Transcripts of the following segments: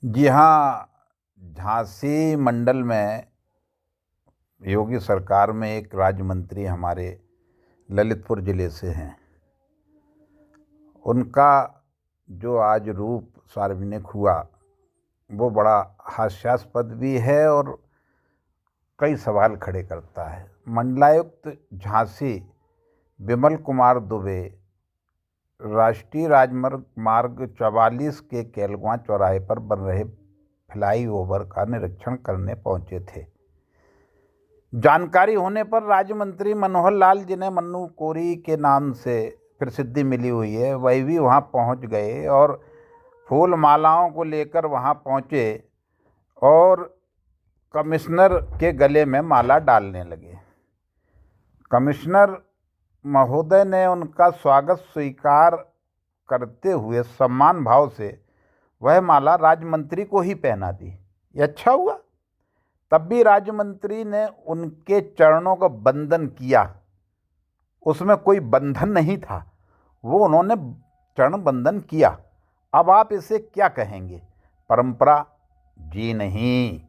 जी हाँ, झांसी मंडल में योगी सरकार में एक राज्य मंत्री हमारे ललितपुर ज़िले से हैं। उनका जो आज रूप सार्वजनिक हुआ वो बड़ा हास्यास्पद भी है और कई सवाल खड़े करता है। मंडलायुक्त झांसी विमल कुमार दुबे राष्ट्रीय राजमार्ग मार्ग 44 के केलगुआ चौराहे पर बन रहे फ्लाईओवर का निरीक्षण करने पहुंचे थे। जानकारी होने पर राज्य मंत्री मनोहर लाल, जिन्हें मन्नू कोरी के नाम से प्रसिद्धि मिली हुई है, वही भी वहां पहुंच गए और फूल मालाओं को लेकर वहां पहुंचे और कमिश्नर के गले में माला डालने लगे। कमिश्नर महोदय ने उनका स्वागत स्वीकार करते हुए सम्मान भाव से वह माला राज्य मंत्री को ही पहना दी। ये अच्छा हुआ। तब भी राज्य मंत्री ने उनके चरणों का बंधन किया। उसमें कोई बंधन नहीं था, वो उन्होंने चरण बंधन किया। अब आप इसे क्या कहेंगे? परंपरा? जी नहीं,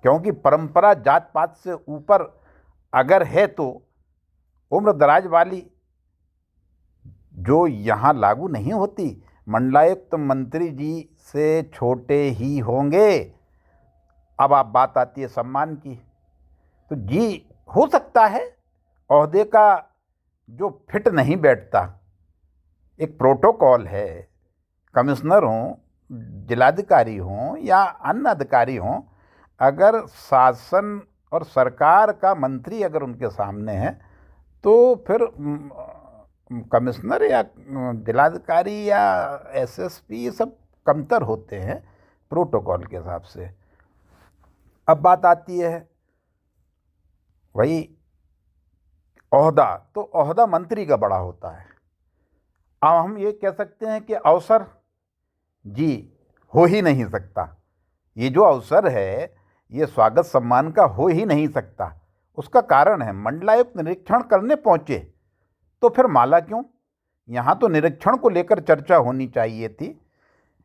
क्योंकि परंपरा जात पात से ऊपर अगर है तो उम्र दराज वाली जो यहाँ लागू नहीं होती। मंडलायुक्त मंत्री जी से छोटे ही होंगे। अब आप बात आती है सम्मान की, तो जी हो सकता है ओहदे का जो फिट नहीं बैठता, एक प्रोटोकॉल है। कमिश्नर हों, जिलाधिकारी हों या अन्य अधिकारी हों, अगर शासन और सरकार का मंत्री अगर उनके सामने है तो फिर कमिश्नर या जिलाधिकारी या एसएसपी ये सब कमतर होते हैं प्रोटोकॉल के हिसाब से। अब बात आती है वही ओहदा, तो ओहदा मंत्री का बड़ा होता है। अब हम ये कह सकते हैं कि अवसर जी हो ही नहीं सकता। ये जो अवसर है ये स्वागत सम्मान का हो ही नहीं सकता। उसका कारण है मंडलायुक्त निरीक्षण करने पहुंचे, तो फिर माला क्यों? यहाँ तो निरीक्षण को लेकर चर्चा होनी चाहिए थी।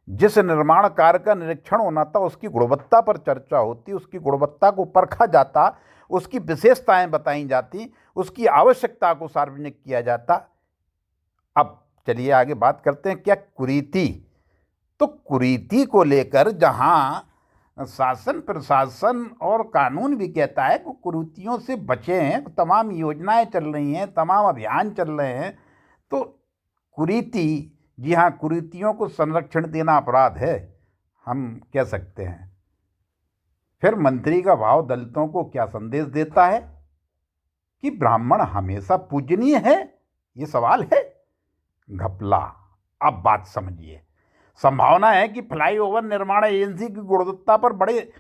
जिस निर्माण कार्य का निरीक्षण होना था उसकी गुणवत्ता पर चर्चा होती, उसकी गुणवत्ता को परखा जाता, उसकी विशेषताएं बताई जाती, उसकी आवश्यकता को सार्वजनिक किया जाता। अब चलिए आगे बात करते हैं। क्या कुरीति? तो कुरीति को लेकर जहां शासन प्रशासन और कानून भी कहता है कि कुरीतियों से बचें, तमाम योजनाएं चल रही हैं, तमाम अभियान चल रहे हैं, तो कुरीति, जी हाँ, कुरीतियों को संरक्षण देना अपराध है, हम कह सकते हैं। फिर मंत्री का भाव दलितों को क्या संदेश देता है कि ब्राह्मण हमेशा पूजनीय है? ये सवाल है। घपला। अब बात समझिए। संभावना है कि फ्लाईओवर निर्माण एजेंसी की गुणवत्ता पर बड़े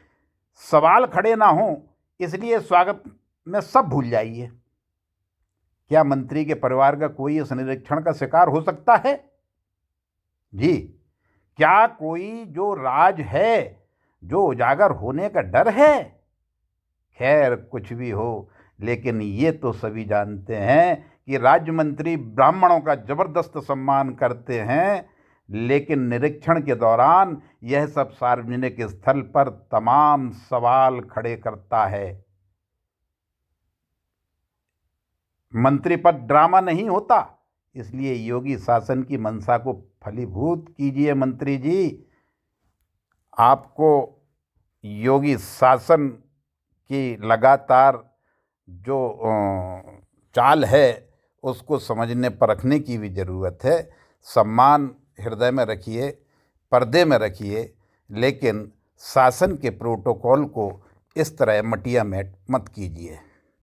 सवाल खड़े ना हों, इसलिए स्वागत में सब भूल जाइए। क्या मंत्री के परिवार का कोई इस निरीक्षण का शिकार हो सकता है? जी, क्या कोई जो राज है, जो उजागर होने का डर है? खैर कुछ भी हो, लेकिन ये तो सभी जानते हैं कि राज्य मंत्री ब्राह्मणों का जबरदस्त सम्मान करते हैं, लेकिन निरीक्षण के दौरान यह सब सार्वजनिक स्थल पर तमाम सवाल खड़े करता है। मंत्री पर ड्रामा नहीं होता, इसलिए योगी शासन की मंशा को फलीभूत कीजिए। मंत्री जी, आपको योगी शासन की लगातार जो चाल है उसको समझने परखने की भी ज़रूरत है। सम्मान हृदय में रखिए, पर्दे में रखिए, लेकिन शासन के प्रोटोकॉल को इस तरह मटिया मेट मत कीजिए।